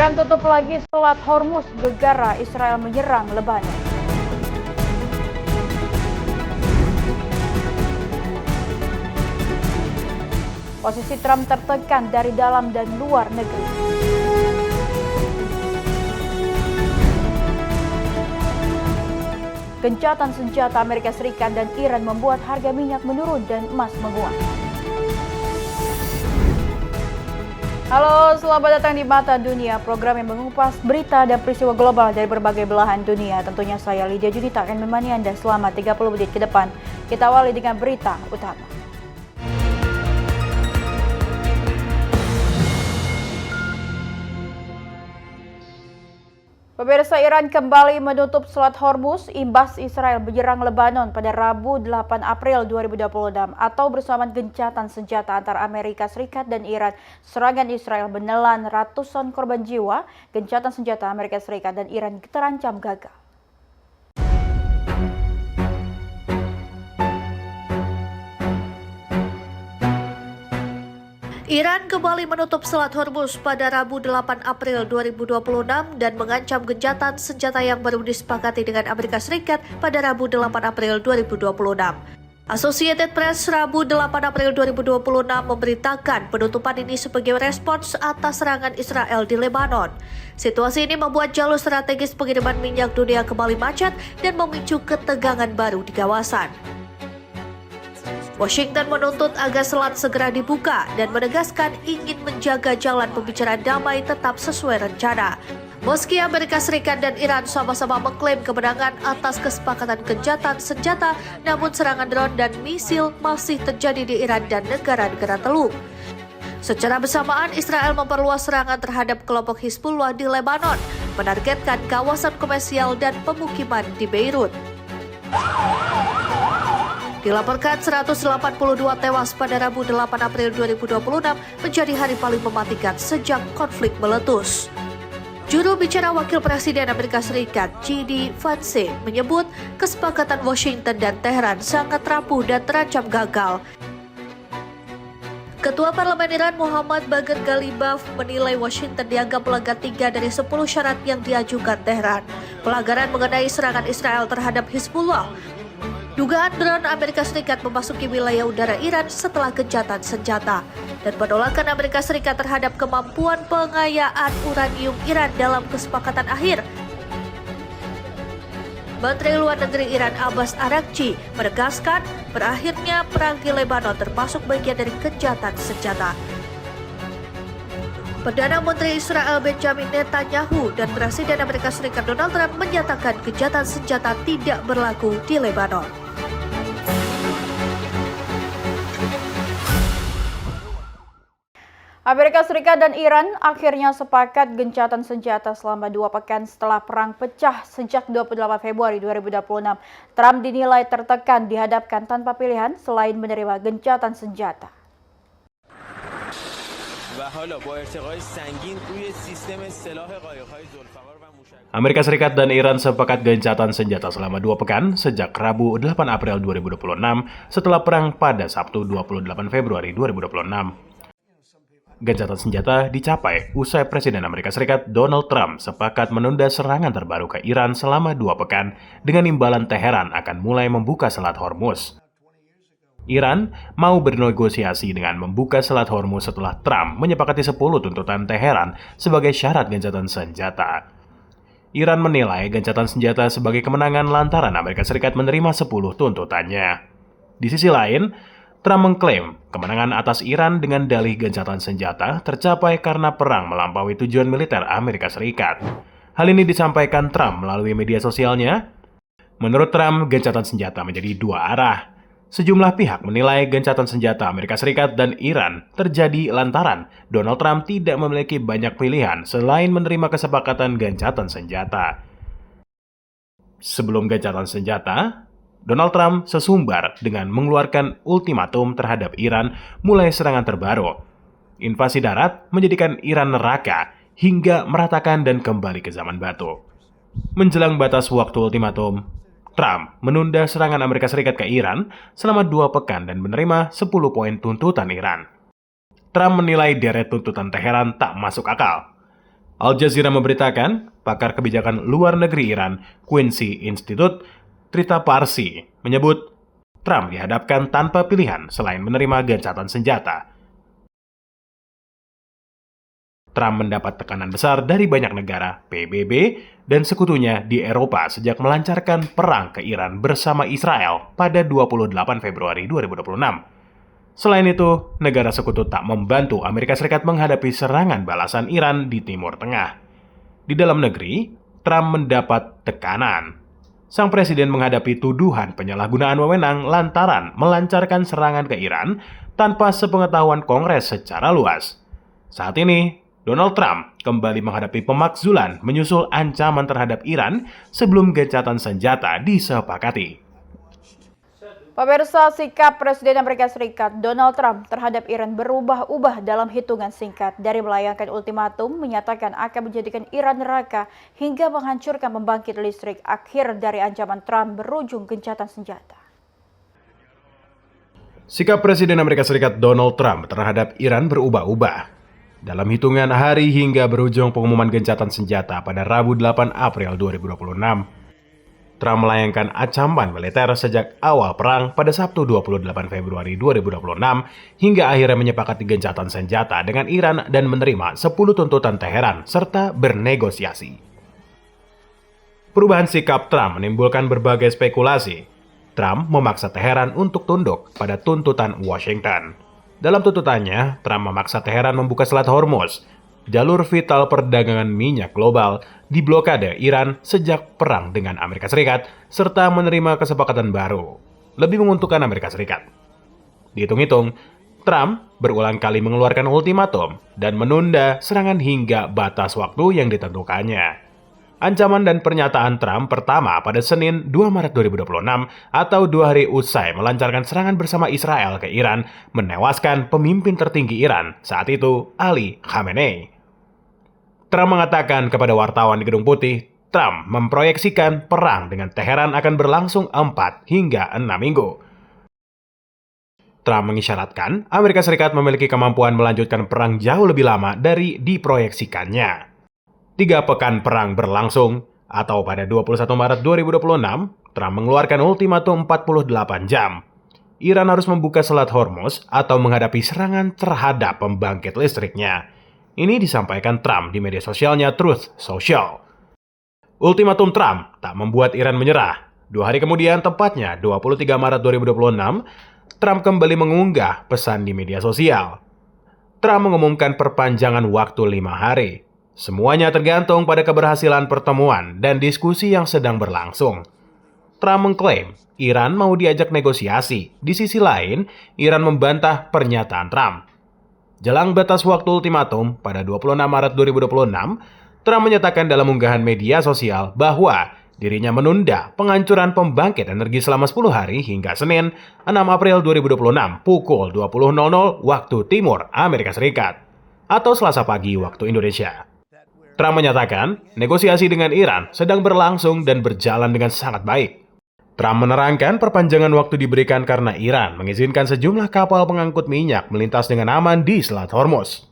Iran tutup lagi Selat Hormuz, gegara Israel menyerang Lebanon. Posisi Trump tertekan dari dalam dan luar negeri. Gencatan senjata Amerika Serikat dan Iran membuat harga minyak menurun dan emas menguat. Halo, selamat datang di Mata Dunia, program yang mengupas berita dan peristiwa global dari berbagai belahan dunia. Tentunya saya Lydia Junita akan menemani Anda selama 30 menit ke depan. Kita awali dengan berita utama. Pemirsa, Iran kembali menutup Selat Hormuz imbas Israel menyerang Lebanon pada Rabu 8 April 2026 atau bersamaan gencatan senjata antara Amerika Serikat dan Iran. Serangan Israel menelan ratusan korban jiwa. Gencatan senjata Amerika Serikat dan Iran terancam gagal. Iran kembali menutup Selat Hormuz pada Rabu 8 April 2026 dan mengancam gencatan senjata yang baru disepakati dengan Amerika Serikat pada Rabu 8 April 2026. Associated Press Rabu 8 April 2026 memberitakan penutupan ini sebagai respons atas serangan Israel di Lebanon. Situasi ini membuat jalur strategis pengiriman minyak dunia kembali macet dan memicu ketegangan baru di kawasan. Washington menuntut agar selat segera dibuka dan menegaskan ingin menjaga jalan pembicaraan damai tetap sesuai rencana. Meski Amerika Serikat dan Iran sama-sama mengklaim kemenangan atas kesepakatan gencatan senjata, namun serangan drone dan misil masih terjadi di Iran dan negara-negara teluk. Secara bersamaan, Israel memperluas serangan terhadap kelompok Hizbullah di Lebanon, menargetkan kawasan komersial dan pemukiman di Beirut. Dilaporkan 182 tewas pada Rabu 8 April 2026 menjadi hari paling mematikan sejak konflik meletus. Juru bicara Wakil Presiden Amerika Serikat, J.D. Vance, menyebut kesepakatan Washington dan Teheran sangat rapuh dan terancam gagal. Ketua Parlemen Iran Muhammad Bagher Ghalibaf menilai Washington dianggap melanggar 3 dari 10 syarat yang diajukan Teheran. Pelanggaran mengenai serangan Israel terhadap Hizbullah, dugaan drone Amerika Serikat memasuki wilayah udara Iran setelah gencatan senjata, dan penolakan Amerika Serikat terhadap kemampuan pengayaan uranium Iran dalam kesepakatan akhir. Menteri Luar Negeri Iran Abbas Araghchi menegaskan berakhirnya perang di Lebanon termasuk bagian dari gencatan senjata. Perdana Menteri Israel Benjamin Netanyahu dan Presiden Amerika Serikat Donald Trump menyatakan gencatan senjata tidak berlaku di Lebanon. Amerika Serikat dan Iran akhirnya sepakat gencatan senjata selama 2 pekan setelah perang pecah sejak 28 Februari 2026. Trump dinilai tertekan dihadapkan tanpa pilihan selain menerima gencatan senjata. Amerika Serikat dan Iran sepakat gencatan senjata selama 2 pekan sejak Rabu 8 April 2026 setelah perang pada Sabtu 28 Februari 2026. Gencatan senjata dicapai usai Presiden Amerika Serikat Donald Trump sepakat menunda serangan terbaru ke Iran selama 2 pekan dengan imbalan Teheran akan mulai membuka Selat Hormuz. Iran mau bernegosiasi dengan membuka Selat Hormuz setelah Trump menyepakati 10 tuntutan Teheran sebagai syarat gencatan senjata. Iran menilai gencatan senjata sebagai kemenangan lantaran Amerika Serikat menerima 10 tuntutannya. Di sisi lain, Trump mengklaim kemenangan atas Iran dengan dalih gencatan senjata tercapai karena perang melampaui tujuan militer Amerika Serikat. Hal ini disampaikan Trump melalui media sosialnya. Menurut Trump, gencatan senjata menjadi 2 arah. Sejumlah pihak menilai gencatan senjata Amerika Serikat dan Iran terjadi lantaran Donald Trump tidak memiliki banyak pilihan selain menerima kesepakatan gencatan senjata. Sebelum gencatan senjata, Donald Trump sesumbar dengan mengeluarkan ultimatum terhadap Iran mulai serangan terbaru. Invasi darat menjadikan Iran neraka hingga meratakan dan kembali ke zaman batu. Menjelang batas waktu ultimatum, Trump menunda serangan Amerika Serikat ke Iran selama 2 pekan dan menerima 10 poin tuntutan Iran. Trump menilai deret tuntutan Teheran tak masuk akal. Al Jazeera memberitakan, pakar kebijakan luar negeri Iran, Quincy Institute, Trita Parsi, menyebut Trump dihadapkan tanpa pilihan selain menerima gencatan senjata. Trump mendapat tekanan besar dari banyak negara, PBB, dan sekutunya di Eropa sejak melancarkan perang ke Iran bersama Israel pada 28 Februari 2026. Selain itu, negara sekutu tak membantu Amerika Serikat menghadapi serangan balasan Iran di Timur Tengah. Di dalam negeri, Trump mendapat tekanan. Sang presiden menghadapi tuduhan penyalahgunaan wewenang lantaran melancarkan serangan ke Iran tanpa sepengetahuan Kongres secara luas. Saat ini, Donald Trump kembali menghadapi pemakzulan menyusul ancaman terhadap Iran sebelum gencatan senjata disepakati. Pemirsa, sikap Presiden Amerika Serikat Donald Trump terhadap Iran berubah-ubah dalam hitungan singkat. Dari melayangkan ultimatum, menyatakan akan menjadikan Iran neraka hingga menghancurkan pembangkit listrik. Akhir dari ancaman Trump berujung gencatan senjata. Sikap Presiden Amerika Serikat Donald Trump terhadap Iran berubah-ubah. Dalam hitungan hari hingga berujung pengumuman gencatan senjata pada Rabu 8 April 2026. Trump melayangkan ancaman militer sejak awal perang pada Sabtu 28 Februari 2026 hingga akhirnya menyepakati gencatan senjata dengan Iran dan menerima 10 tuntutan Teheran serta bernegosiasi. Perubahan sikap Trump menimbulkan berbagai spekulasi. Trump memaksa Teheran untuk tunduk pada tuntutan Washington. Dalam tuntutannya, Trump memaksa Teheran membuka Selat Hormuz, jalur vital perdagangan minyak global, diblokade Iran sejak perang dengan Amerika Serikat, serta menerima kesepakatan baru, lebih menguntungkan Amerika Serikat. Dihitung-hitung, Trump berulang kali mengeluarkan ultimatum dan menunda serangan hingga batas waktu yang ditentukannya. Ancaman dan pernyataan Trump pertama pada Senin 2 Maret 2026 atau 2 hari usai melancarkan serangan bersama Israel ke Iran menewaskan pemimpin tertinggi Iran saat itu, Ali Khamenei. Trump mengatakan kepada wartawan di Gedung Putih, Trump memproyeksikan perang dengan Teheran akan berlangsung 4 hingga 6 minggu. Trump mengisyaratkan Amerika Serikat memiliki kemampuan melanjutkan perang jauh lebih lama dari diproyeksikannya. 3 pekan perang berlangsung, atau pada 21 Maret 2026, Trump mengeluarkan ultimatum 48 jam. Iran harus membuka Selat Hormuz atau menghadapi serangan terhadap pembangkit listriknya. Ini disampaikan Trump di media sosialnya Truth Social. Ultimatum Trump tak membuat Iran menyerah. 2 hari kemudian, tepatnya 23 Maret 2026, Trump kembali mengunggah pesan di media sosial. Trump mengumumkan perpanjangan waktu 5 hari. Semuanya tergantung pada keberhasilan pertemuan dan diskusi yang sedang berlangsung. Trump mengklaim Iran mau diajak negosiasi. Di sisi lain, Iran membantah pernyataan Trump. Jelang batas waktu ultimatum pada 26 Maret 2026, Trump menyatakan dalam unggahan media sosial bahwa dirinya menunda penghancuran pembangkit energi selama 10 hari hingga Senin 6 April 2026 pukul 20.00 waktu Timur Amerika Serikat atau Selasa pagi waktu Indonesia. Trump menyatakan negosiasi dengan Iran sedang berlangsung dan berjalan dengan sangat baik. Trump menerangkan perpanjangan waktu diberikan karena Iran mengizinkan sejumlah kapal pengangkut minyak melintas dengan aman di Selat Hormuz.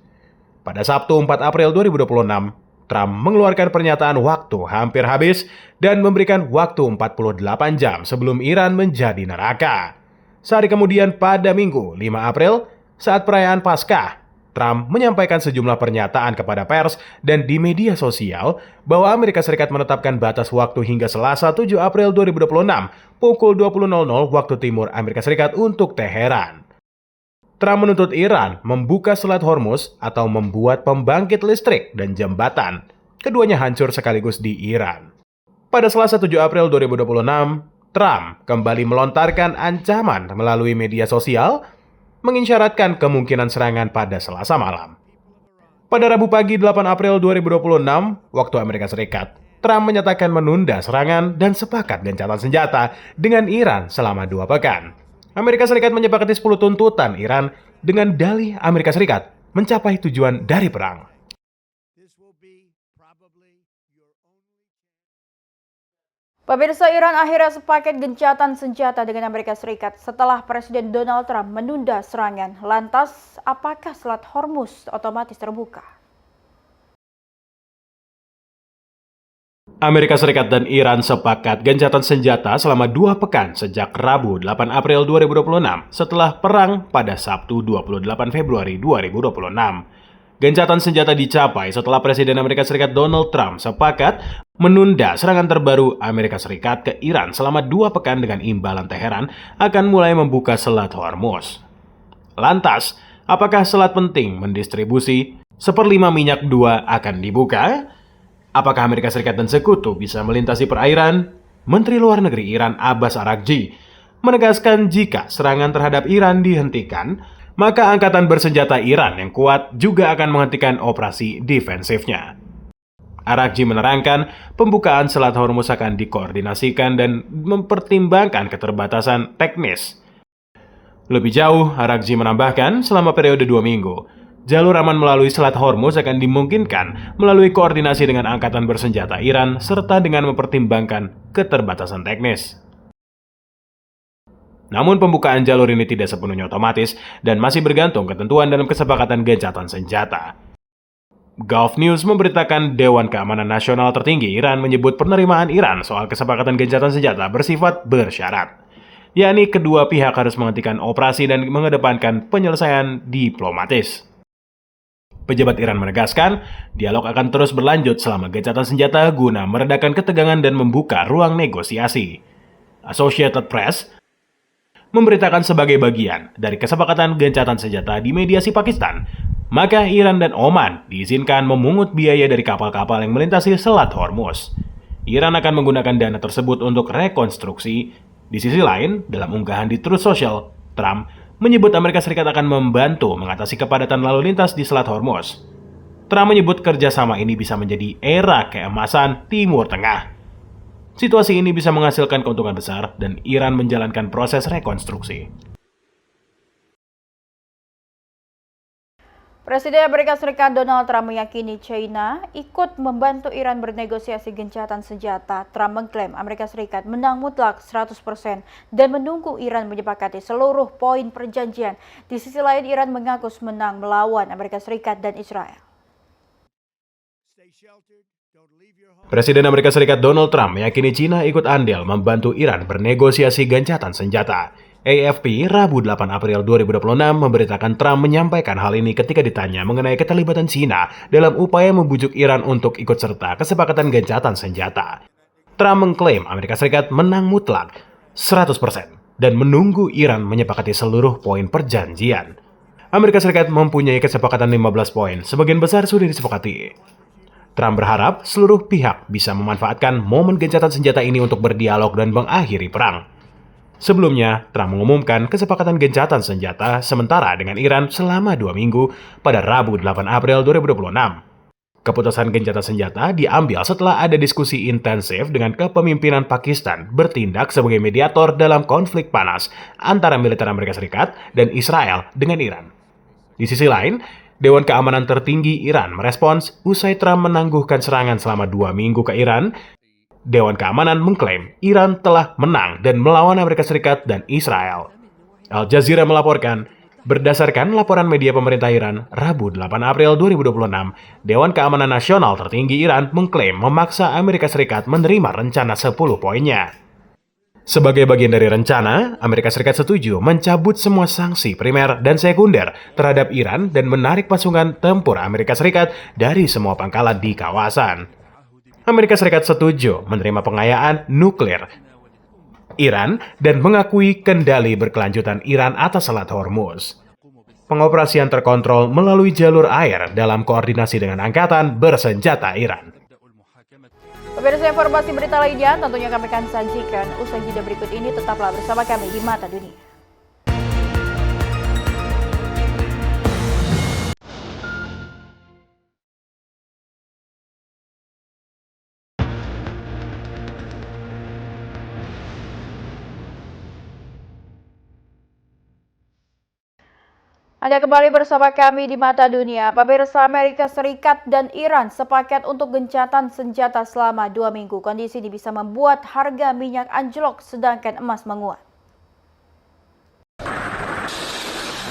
Pada Sabtu 4 April 2026, Trump mengeluarkan pernyataan waktu hampir habis dan memberikan waktu 48 jam sebelum Iran menjadi neraka. Sehari kemudian pada Minggu 5 April, saat perayaan Paskah, Trump menyampaikan sejumlah pernyataan kepada pers dan di media sosial bahwa Amerika Serikat menetapkan batas waktu hingga Selasa 7 April 2026 pukul 20.00 waktu Timur Amerika Serikat untuk Teheran. Trump menuntut Iran membuka Selat Hormuz atau membuat pembangkit listrik dan jembatan. Keduanya hancur sekaligus di Iran. Pada Selasa 7 April 2026, Trump kembali melontarkan ancaman melalui media sosial, mengisyaratkan kemungkinan serangan pada Selasa malam. Pada Rabu pagi 8 April 2026, waktu Amerika Serikat, Trump menyatakan menunda serangan dan sepakat gencatan senjata dengan Iran selama 2 pekan. Amerika Serikat menyepakati 10 tuntutan Iran dengan dalih Amerika Serikat mencapai tujuan dari perang. Pemirsa, Iran akhirnya sepakat gencatan senjata dengan Amerika Serikat setelah Presiden Donald Trump menunda serangan. Lantas, apakah Selat Hormuz otomatis terbuka? Amerika Serikat dan Iran sepakat gencatan senjata selama 2 pekan sejak Rabu 8 April 2026 setelah perang pada Sabtu 28 Februari 2026. Gencatan senjata dicapai setelah Presiden Amerika Serikat Donald Trump sepakat menunda serangan terbaru Amerika Serikat ke Iran selama 2 pekan dengan imbalan Teheran akan mulai membuka Selat Hormuz. Lantas, apakah selat penting mendistribusi 1/5 minyak 2 akan dibuka? Apakah Amerika Serikat dan sekutu bisa melintasi perairan? Menteri Luar Negeri Iran Abbas Araghchi menegaskan jika serangan terhadap Iran dihentikan, maka angkatan bersenjata Iran yang kuat juga akan menghentikan operasi defensifnya. Araghchi menerangkan pembukaan Selat Hormuz akan dikoordinasikan dan mempertimbangkan keterbatasan teknis. Lebih jauh, Araghchi menambahkan selama periode 2 minggu, jalur aman melalui Selat Hormuz akan dimungkinkan melalui koordinasi dengan angkatan bersenjata Iran serta dengan mempertimbangkan keterbatasan teknis. Namun pembukaan jalur ini tidak sepenuhnya otomatis dan masih bergantung ketentuan dalam kesepakatan gencatan senjata. Gulf News memberitakan Dewan Keamanan Nasional tertinggi Iran menyebut penerimaan Iran soal kesepakatan gencatan senjata bersifat bersyarat, yakni kedua pihak harus menghentikan operasi dan mengedepankan penyelesaian diplomatis. Pejabat Iran menegaskan, dialog akan terus berlanjut selama gencatan senjata guna meredakan ketegangan dan membuka ruang negosiasi. Associated Press memberitakan sebagai bagian dari kesepakatan gencatan senjata di mediasi Pakistan, maka Iran dan Oman diizinkan memungut biaya dari kapal-kapal yang melintasi Selat Hormuz. Iran akan menggunakan dana tersebut untuk rekonstruksi. Di sisi lain, dalam unggahan di Truth Social, Trump menyebut Amerika Serikat akan membantu mengatasi kepadatan lalu lintas di Selat Hormuz. Trump menyebut kerjasama ini bisa menjadi era keemasan Timur Tengah. Situasi ini bisa menghasilkan keuntungan besar dan Iran menjalankan proses rekonstruksi. Presiden Amerika Serikat Donald Trump meyakini China ikut membantu Iran bernegosiasi gencatan senjata. Trump mengklaim Amerika Serikat menang mutlak 100% dan menunggu Iran menyepakati seluruh poin perjanjian. Di sisi lain, Iran mengaku menang melawan Amerika Serikat dan Israel. Presiden Amerika Serikat Donald Trump meyakini China ikut andil membantu Iran bernegosiasi gencatan senjata. AFP Rabu 8 April 2026 memberitakan Trump menyampaikan hal ini ketika ditanya mengenai keterlibatan China dalam upaya membujuk Iran untuk ikut serta kesepakatan gencatan senjata. Trump mengklaim Amerika Serikat menang mutlak 100% dan menunggu Iran menyepakati seluruh poin perjanjian. Amerika Serikat mempunyai kesepakatan 15 poin, sebagian besar sudah disepakati. Trump berharap seluruh pihak bisa memanfaatkan momen gencatan senjata ini untuk berdialog dan mengakhiri perang. Sebelumnya, Trump mengumumkan kesepakatan gencatan senjata sementara dengan Iran selama 2 minggu pada Rabu 8 April 2026. Keputusan gencatan senjata diambil setelah ada diskusi intensif dengan kepemimpinan Pakistan bertindak sebagai mediator dalam konflik panas antara militer Amerika Serikat dan Israel dengan Iran. Di sisi lain, Dewan Keamanan Tertinggi Iran merespons usai Trump menangguhkan serangan selama 2 minggu ke Iran. Dewan Keamanan mengklaim Iran telah menang dan melawan Amerika Serikat dan Israel. Al Jazeera melaporkan, berdasarkan laporan media pemerintah Iran, Rabu 8 April 2026, Dewan Keamanan Nasional Tertinggi Iran mengklaim memaksa Amerika Serikat menerima rencana 10 poinnya. Sebagai bagian dari rencana, Amerika Serikat setuju mencabut semua sanksi primer dan sekunder terhadap Iran dan menarik pasukan tempur Amerika Serikat dari semua pangkalan di kawasan. Amerika Serikat setuju menerima pengayaan nuklir Iran dan mengakui kendali berkelanjutan Iran atas Selat Hormuz. Pengoperasian terkontrol melalui jalur air dalam koordinasi dengan angkatan bersenjata Iran. Pemirsa, informasi berita lainnya tentunya kami akan sajikan usai jeda berikut ini. Tetaplah bersama kami di Mata Dunia. Anda kembali bersama kami di Mata Dunia. Pemirsa, Amerika Serikat dan Iran sepakat untuk gencatan senjata selama 2 minggu. Kondisi ini bisa membuat harga minyak anjlok sedangkan emas menguat.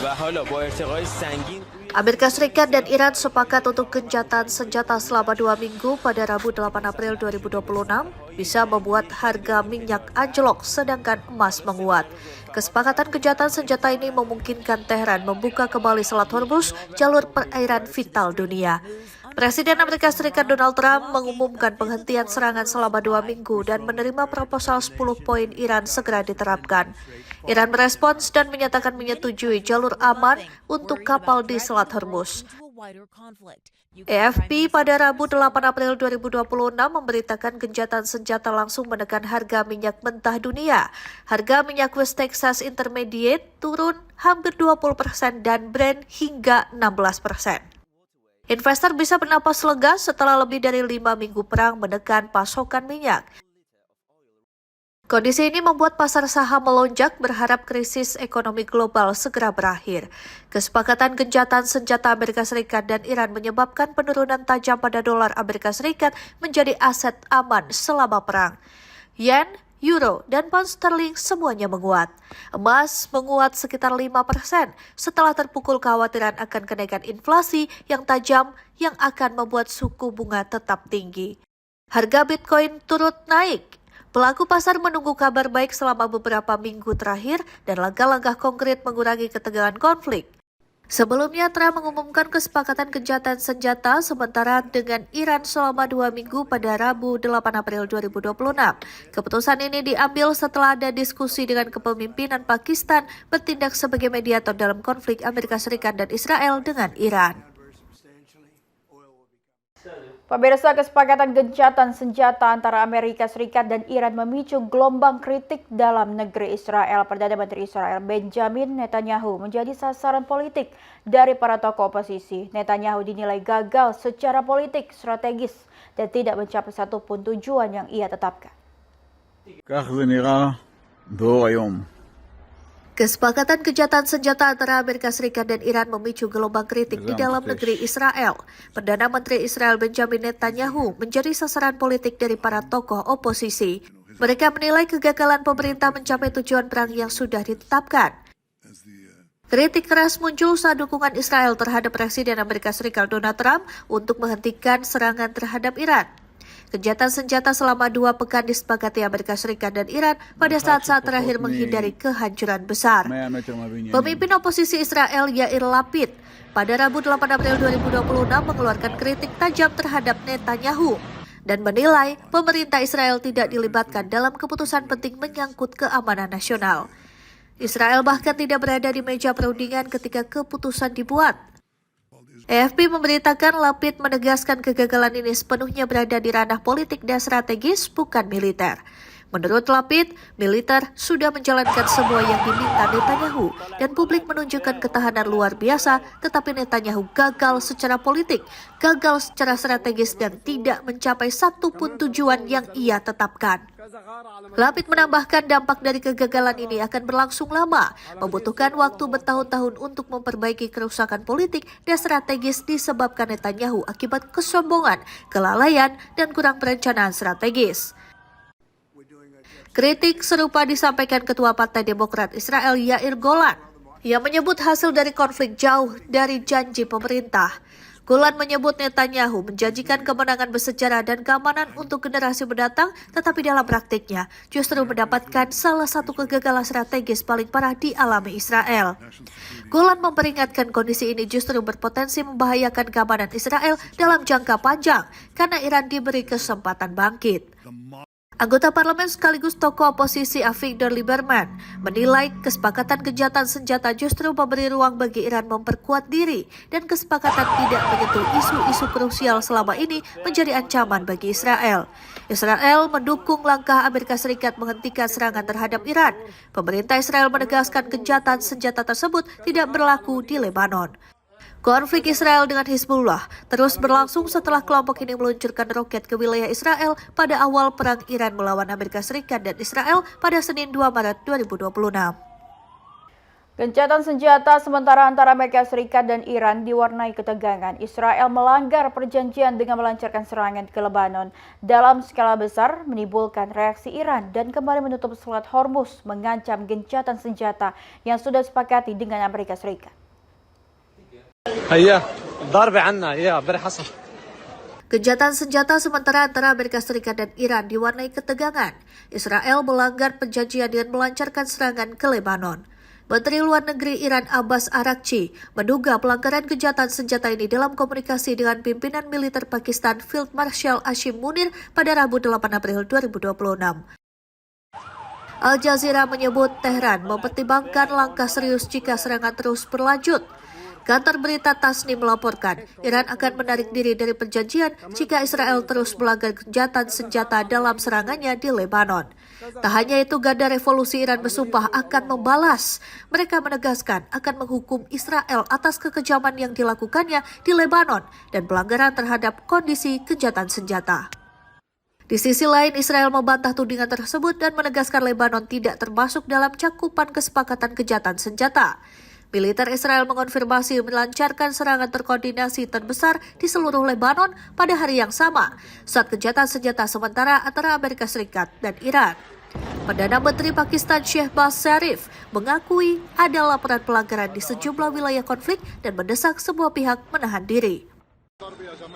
و حالا با ارتقای سنگین Amerika Serikat dan Iran sepakat untuk gencatan senjata selama 2 minggu pada Rabu 8 April 2026 bisa membuat harga minyak anjlok sedangkan emas menguat. Kesepakatan gencatan senjata ini memungkinkan Teheran membuka kembali Selat Hormuz, jalur perairan vital dunia. Presiden Amerika Serikat Donald Trump mengumumkan penghentian serangan selama 2 minggu dan menerima proposal 10 poin Iran segera diterapkan. Iran merespons dan menyatakan menyetujui jalur aman untuk kapal di Selat Hormuz. AFP pada Rabu 8 April 2026 memberitakan gencatan senjata langsung menekan harga minyak mentah dunia. Harga minyak West Texas Intermediate turun hampir 20% dan Brent hingga 16%. Investor bisa bernapas lega setelah lebih dari 5 minggu perang menekan pasokan minyak. Kondisi ini membuat pasar saham melonjak berharap krisis ekonomi global segera berakhir. Kesepakatan gencatan senjata Amerika Serikat dan Iran menyebabkan penurunan tajam pada dolar Amerika Serikat menjadi aset aman selama perang. Yen, euro, dan pound sterling semuanya menguat. Emas menguat sekitar 5% setelah terpukul kekhawatiran akan kenaikan inflasi yang tajam yang akan membuat suku bunga tetap tinggi. Harga Bitcoin turut naik. Pelaku pasar menunggu kabar baik selama beberapa minggu terakhir dan langkah-langkah konkret mengurangi ketegangan konflik. Sebelumnya, Trump mengumumkan kesepakatan gencatan senjata sementara dengan Iran selama 2 minggu pada Rabu 8 April 2026. Keputusan ini diambil setelah ada diskusi dengan kepemimpinan Pakistan bertindak sebagai mediator dalam konflik Amerika Serikat dan Israel dengan Iran. Pemirsa, kesepakatan gencatan senjata antara Amerika Serikat dan Iran memicu gelombang kritik dalam negeri Israel. Perdana Menteri Israel Benjamin Netanyahu menjadi sasaran politik dari para tokoh oposisi. Netanyahu dinilai gagal secara politik, strategis, dan tidak mencapai satupun tujuan yang ia tetapkan. כך זה נראה באור היום. Kesepakatan gencatan senjata antara Amerika Serikat dan Iran memicu gelombang kritik di dalam negeri Israel. Perdana Menteri Israel Benjamin Netanyahu menjadi sasaran politik dari para tokoh oposisi. Mereka menilai kegagalan pemerintah mencapai tujuan perang yang sudah ditetapkan. Kritik keras muncul saat dukungan Israel terhadap Presiden Amerika Serikat Donald Trump untuk menghentikan serangan terhadap Iran. Gencatan senjata selama 2 pekan disepakati Amerika Serikat dan Iran pada saat-saat terakhir menghindari kehancuran besar. Pemimpin oposisi Israel Yair Lapid pada Rabu 8 April 2026 mengeluarkan kritik tajam terhadap Netanyahu dan menilai pemerintah Israel tidak dilibatkan dalam keputusan penting menyangkut keamanan nasional. Israel bahkan tidak berada di meja perundingan ketika keputusan dibuat. AFP memberitakan Lapid menegaskan kegagalan ini sepenuhnya berada di ranah politik dan strategis, bukan militer. Menurut Lapid, militer sudah menjalankan semua yang diminta Netanyahu dan publik menunjukkan ketahanan luar biasa, tetapi Netanyahu gagal secara politik, gagal secara strategis dan tidak mencapai satupun tujuan yang ia tetapkan. Lapid menambahkan dampak dari kegagalan ini akan berlangsung lama, membutuhkan waktu bertahun-tahun untuk memperbaiki kerusakan politik dan strategis disebabkan Netanyahu akibat kesombongan, kelalaian, dan kurang perencanaan strategis. Kritik serupa disampaikan Ketua Partai Demokrat Israel Yair Golan, yang menyebut hasil dari konflik jauh dari janji pemerintah. Golan menyebut Netanyahu menjanjikan kemenangan bersejarah dan keamanan untuk generasi mendatang, tetapi dalam praktiknya justru mendapatkan salah satu kegagalan strategis paling parah dialami Israel. Golan memperingatkan kondisi ini justru berpotensi membahayakan keamanan Israel dalam jangka panjang karena Iran diberi kesempatan bangkit. Anggota parlemen sekaligus tokoh oposisi Avigdor Lieberman menilai kesepakatan gencatan senjata justru memberi ruang bagi Iran memperkuat diri dan kesepakatan tidak menyentuh isu-isu krusial selama ini menjadi ancaman bagi Israel. Israel mendukung langkah Amerika Serikat menghentikan serangan terhadap Iran. Pemerintah Israel menegaskan gencatan senjata tersebut tidak berlaku di Lebanon. Konflik Israel dengan Hizbullah terus berlangsung setelah kelompok ini meluncurkan roket ke wilayah Israel pada awal perang Iran melawan Amerika Serikat dan Israel pada Senin 2 Maret 2026. Gencatan senjata sementara antara Amerika Serikat dan Iran diwarnai ketegangan. Israel melanggar perjanjian dengan melancarkan serangan ke Lebanon dalam skala besar, menimbulkan reaksi Iran dan kembali menutup Selat Hormuz, mengancam gencatan senjata yang sudah disepakati dengan Amerika Serikat. Gencatan senjata sementara antara Amerika Serikat dan Iran diwarnai ketegangan. Israel melanggar perjanjian dengan melancarkan serangan ke Lebanon. Menteri Luar Negeri Iran Abbas Araghchi menduga pelanggaran gencatan senjata ini dalam komunikasi dengan pimpinan militer Pakistan Field Marshal Hashim Munir pada Rabu 8 April 2026. Al Jazeera menyebut Tehran mempertimbangkan langkah serius jika serangan terus berlanjut. Kantor berita Tasnim melaporkan, Iran akan menarik diri dari perjanjian jika Israel terus melanggar gencatan senjata dalam serangannya di Lebanon. Tak hanya itu, Garda Revolusi Iran bersumpah akan membalas. Mereka menegaskan akan menghukum Israel atas kekejaman yang dilakukannya di Lebanon dan pelanggaran terhadap kondisi gencatan senjata. Di sisi lain, Israel membantah tudingan tersebut dan menegaskan Lebanon tidak termasuk dalam cakupan kesepakatan gencatan senjata. Militer Israel mengonfirmasi melancarkan serangan terkoordinasi terbesar di seluruh Lebanon pada hari yang sama saat gencatan senjata sementara antara Amerika Serikat dan Iran. Perdana Menteri Pakistan Shehbaz Sharif mengakui ada laporan pelanggaran di sejumlah wilayah konflik dan mendesak semua pihak menahan diri.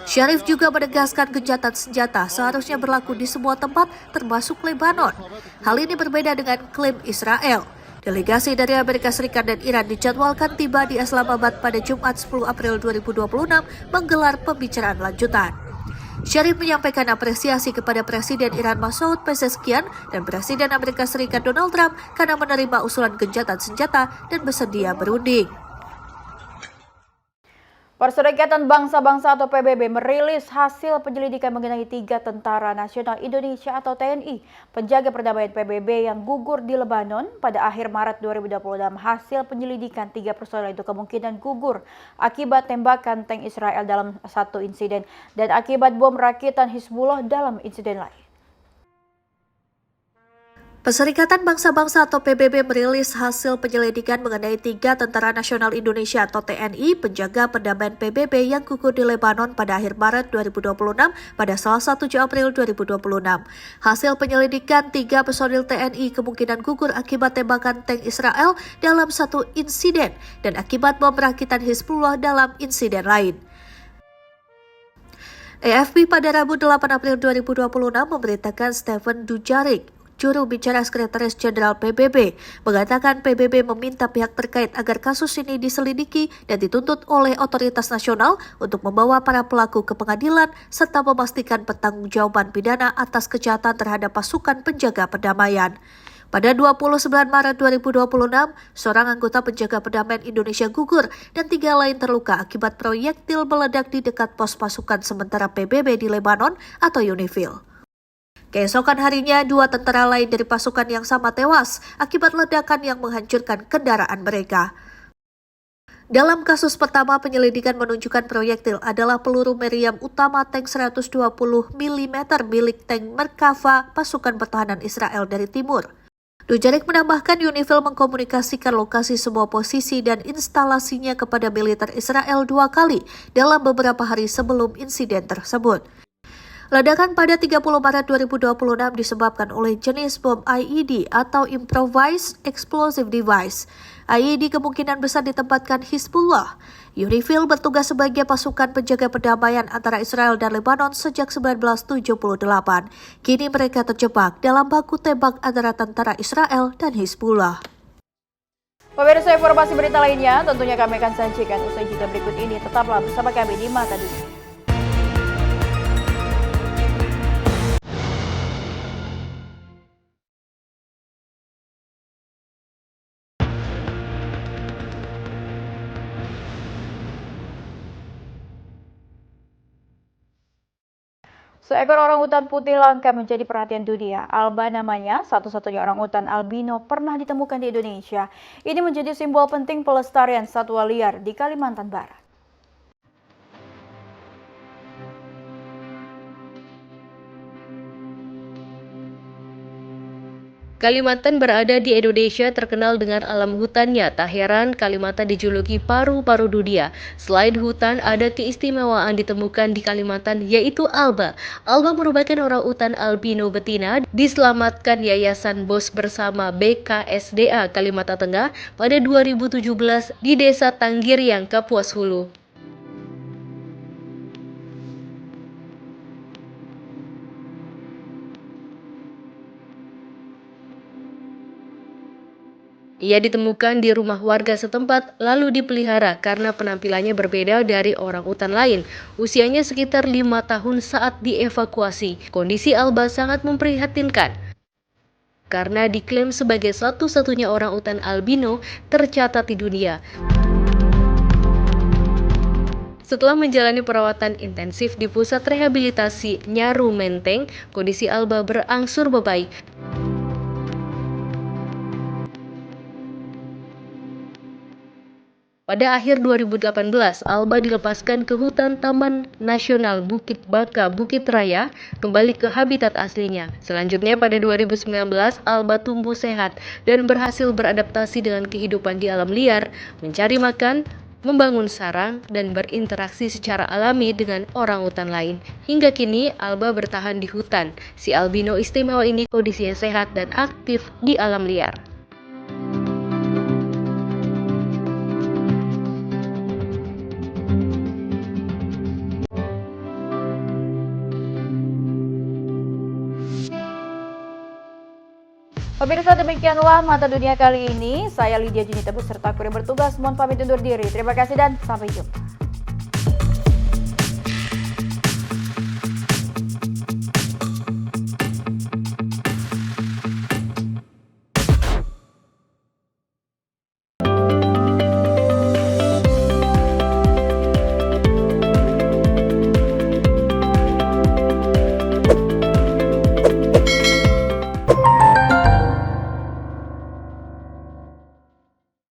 Sharif juga menegaskan gencatan senjata seharusnya berlaku di semua tempat termasuk Lebanon. Hal ini berbeda dengan klaim Israel. Delegasi dari Amerika Serikat dan Iran dijadwalkan tiba di Islamabad pada Jumat 10 April 2026 menggelar pembicaraan lanjutan. Sharif menyampaikan apresiasi kepada Presiden Iran Masoud Pezeshkian dan Presiden Amerika Serikat Donald Trump karena menerima usulan gencatan senjata dan bersedia berunding. Perserikatan Bangsa-Bangsa atau PBB merilis hasil penyelidikan mengenai 3 Tentara Nasional Indonesia atau TNI penjaga perdamaian PBB yang gugur di Lebanon pada akhir Maret 2026. Hasil penyelidikan 3 personel itu kemungkinan gugur akibat tembakan tank Israel dalam satu insiden dan akibat bom rakitan Hizbullah dalam insiden lain. Perserikatan Bangsa-Bangsa atau PBB merilis hasil penyelidikan mengenai 3 Tentara Nasional Indonesia atau TNI penjaga perdamaian PBB yang gugur di Lebanon pada akhir Maret 2026 pada Selasa 7 April 2026. Hasil penyelidikan 3 personil TNI kemungkinan gugur akibat tembakan tank Israel dalam satu insiden dan akibat bom rakitan Hizbullah dalam insiden lain. AFP pada Rabu 8 April 2026 memberitakan Stephen Dujarric, juru bicara Sekretaris Jenderal PBB, mengatakan PBB meminta pihak terkait agar kasus ini diselidiki dan dituntut oleh otoritas nasional untuk membawa para pelaku ke pengadilan serta memastikan pertanggungjawaban pidana atas kejahatan terhadap pasukan penjaga perdamaian. Pada 29 Maret 2026, seorang anggota penjaga perdamaian Indonesia gugur dan 3 lain terluka akibat proyektil meledak di dekat pos pasukan sementara PBB di Lebanon atau UNIFIL. Keesokan harinya, 2 tentara lain dari pasukan yang sama tewas akibat ledakan yang menghancurkan kendaraan mereka. Dalam kasus pertama, penyelidikan menunjukkan proyektil adalah peluru meriam utama tank 120 mm milik tank Merkava pasukan pertahanan Israel dari timur. Dujarric menambahkan UNIFIL mengkomunikasikan lokasi semua posisi dan instalasinya kepada militer Israel 2 kali dalam beberapa hari sebelum insiden tersebut. Ledakan pada 30 Maret 2026 disebabkan oleh jenis bom IED atau Improvised Explosive Device. IED kemungkinan besar ditempatkan Hizbullah. UNIFIL bertugas sebagai pasukan penjaga perdamaian antara Israel dan Lebanon sejak 1978. Kini mereka terjebak dalam baku tembak antara tentara Israel dan Hizbullah. Pemirsa, informasi berita lainnya tentunya kami akan sajikan usai jeda berikut ini. Tetaplah bersama kami di Mata Dunia. Seekor orangutan putih langka menjadi perhatian dunia. Alba namanya, satu-satunya orangutan albino pernah ditemukan di Indonesia. Ini menjadi simbol penting pelestarian satwa liar di Kalimantan Barat. Kalimantan berada di Indonesia terkenal dengan alam hutannya. Tak heran Kalimantan dijuluki paru-paru dunia. Selain hutan, ada keistimewaan ditemukan di Kalimantan yaitu alba. Alba merupakan orangutan albino betina diselamatkan Yayasan BOS bersama BKSDA Kalimantan Tengah pada 2017 di Desa Tanggiriang, Kapuas Hulu. Ia ditemukan di rumah warga setempat lalu dipelihara karena penampilannya berbeda dari orangutan lain. Usianya sekitar 5 tahun saat dievakuasi. Kondisi alba sangat memprihatinkan karena diklaim sebagai satu-satunya orangutan albino tercatat di dunia. Setelah menjalani perawatan intensif di pusat rehabilitasi Nyaru Menteng, kondisi alba berangsur membaik. Pada akhir 2018, alba dilepaskan ke hutan Taman Nasional Bukit Baka Bukit Raya kembali ke habitat aslinya. Selanjutnya pada 2019, alba tumbuh sehat dan berhasil beradaptasi dengan kehidupan di alam liar, mencari makan, membangun sarang, dan berinteraksi secara alami dengan orangutan lain. Hingga kini, alba bertahan di hutan. Si albino istimewa ini kondisinya sehat dan aktif di alam liar. Pemirsa, demikianlah Mata Dunia kali ini. Saya Lydia Junita beserta kru yang bertugas mohon pamit undur diri. Terima kasih dan sampai jumpa.